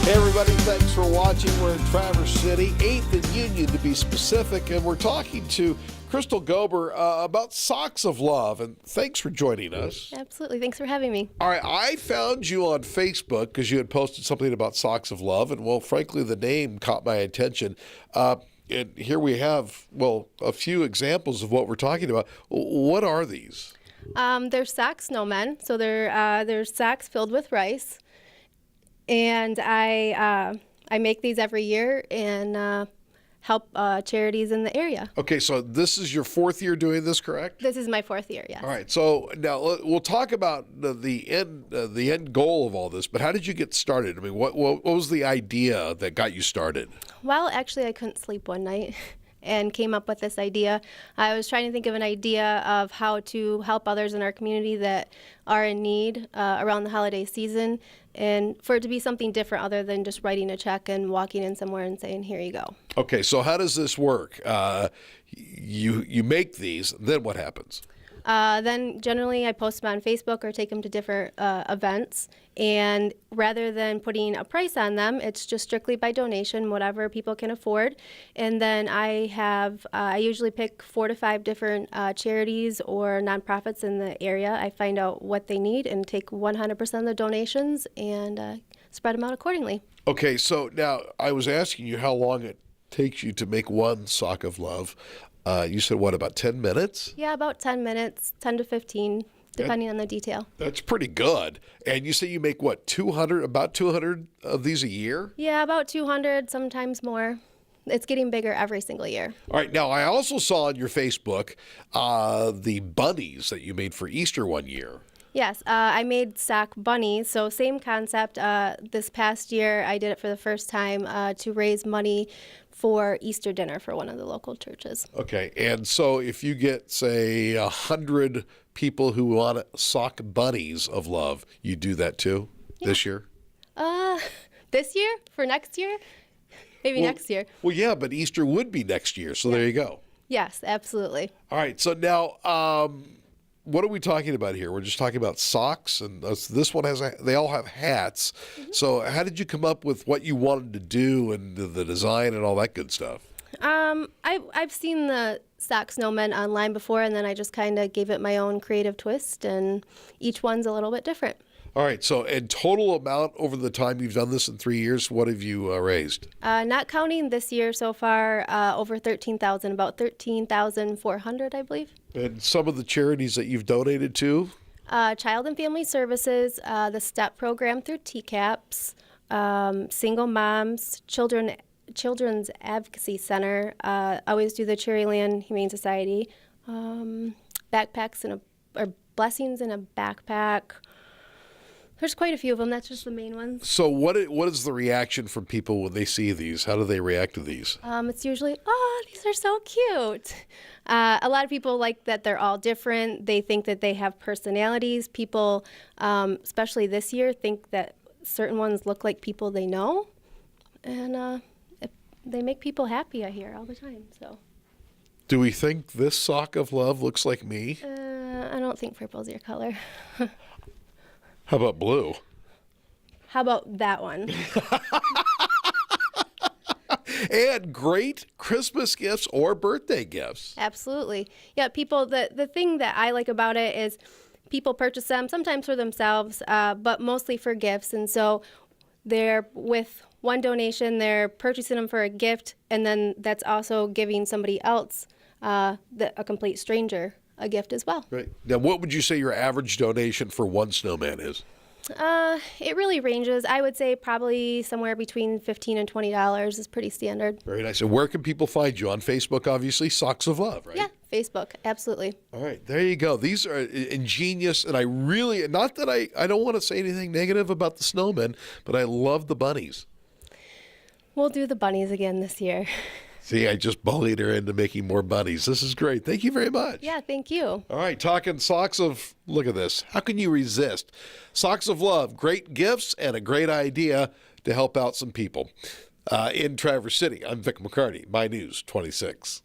Hey everybody, thanks for watching. We're in Traverse City, 8th and Union to be specific, and we're talking to Crystal Gober about Socks of Love, and thanks for joining us. Absolutely, thanks for having me. All right, I found you on Facebook because you had posted something about Socks of Love, and well, frankly, the name caught my attention. And here we have, well, a few examples of what we're talking about. What are these? They're sock snowmen, so they're socks filled with rice. And I make these every year and help charities in the area. Okay, so this is your 4th year doing this, correct? This is my 4th year, yes. All right, so now we'll talk about the end goal of all this, but how did you get started? I mean, what was the idea that got you started? Well, actually, I couldn't sleep one night and came up with this idea. I was trying to think of an idea of how to help others in our community that are in need around the holiday season, and for it to be something different other than just writing a check and walking in somewhere and saying, here you go. Okay, so how does this work? You make these, then what happens? Then generally I post them on Facebook or take them to different events. And rather than putting a price on them, it's just strictly by donation, whatever people can afford. And then I usually pick 4 to 5 different charities or nonprofits in the area. I find out what they need and take 100% of the donations and spread them out accordingly. Okay, so now I was asking you how long it takes you to make one Sock of Love. You said, what, about 10 minutes? Yeah, about 10 minutes, 10 to 15, depending on the detail. That's pretty good. And you say you make, what, 200, about 200 of these a year? Yeah, about 200, sometimes more. It's getting bigger every single year. All right. Now, I also saw on your Facebook the bunnies that you made for Easter one year. Yes, I made sock bunnies, so same concept. This past year, I did it for the first time to raise money for Easter dinner for one of the local churches. Okay, and so if you get, say, 100 people who want sock bunnies of love, you do that too this year? This year? For next year? Maybe next year. Well, yeah, but Easter would be next year, so there you go. Yes, absolutely. All right, so now what are we talking about here? We're just talking about socks, and this one they all have hats. Mm-hmm. So how did you come up with what you wanted to do and the design and all that good stuff? I've seen the sock snowmen online before, and then I just kind of gave it my own creative twist, and each one's a little bit different. All right, so in total amount over the time you've done this in 3 years, what have you raised? Not counting this year so far, over 13,000, about 13,400, I believe. And some of the charities that you've donated to? Child and Family Services, the STEP program through TCAPS, Single Moms, Children's Advocacy Center, always do the Cherryland Humane Society, backpacks or blessings in a backpack. There's quite a few of them. That's just the main ones. So what is the reaction from people when they see these? How do they react to these? It's usually, oh, these are so cute. A lot of people like that they're all different. They think that they have personalities. People, especially this year, think that certain ones look like people they know. And they make people happy, I hear, all the time. So. Do we think this Sock of Love looks like me? I don't think purple's your color. How about blue? How about that one? And great Christmas gifts or birthday gifts. Absolutely. Yeah, people, the thing that I like about it is people purchase them, sometimes for themselves, but mostly for gifts. And so they're, with one donation, they're purchasing them for a gift, and then that's also giving somebody else, a complete stranger, a gift as well. Right. Now, what would you say your average donation for one snowman is? It really ranges. I would say probably somewhere between $15 and $20 is pretty standard. Very nice. And where can people find you? On Facebook, obviously, Socks of Love, right? Yeah, Facebook, absolutely. All right, there you go. These are ingenious, and I really, not that I don't want to say anything negative about the snowmen, but I love the bunnies. We'll do the bunnies again this year. See, I just bullied her into making more bunnies. This is great. Thank you very much. Yeah, thank you. All right, talking socks of, look at this. How can you resist? Socks of Love, great gifts and a great idea to help out some people. In Traverse City, I'm Vic McCarty, My News 26.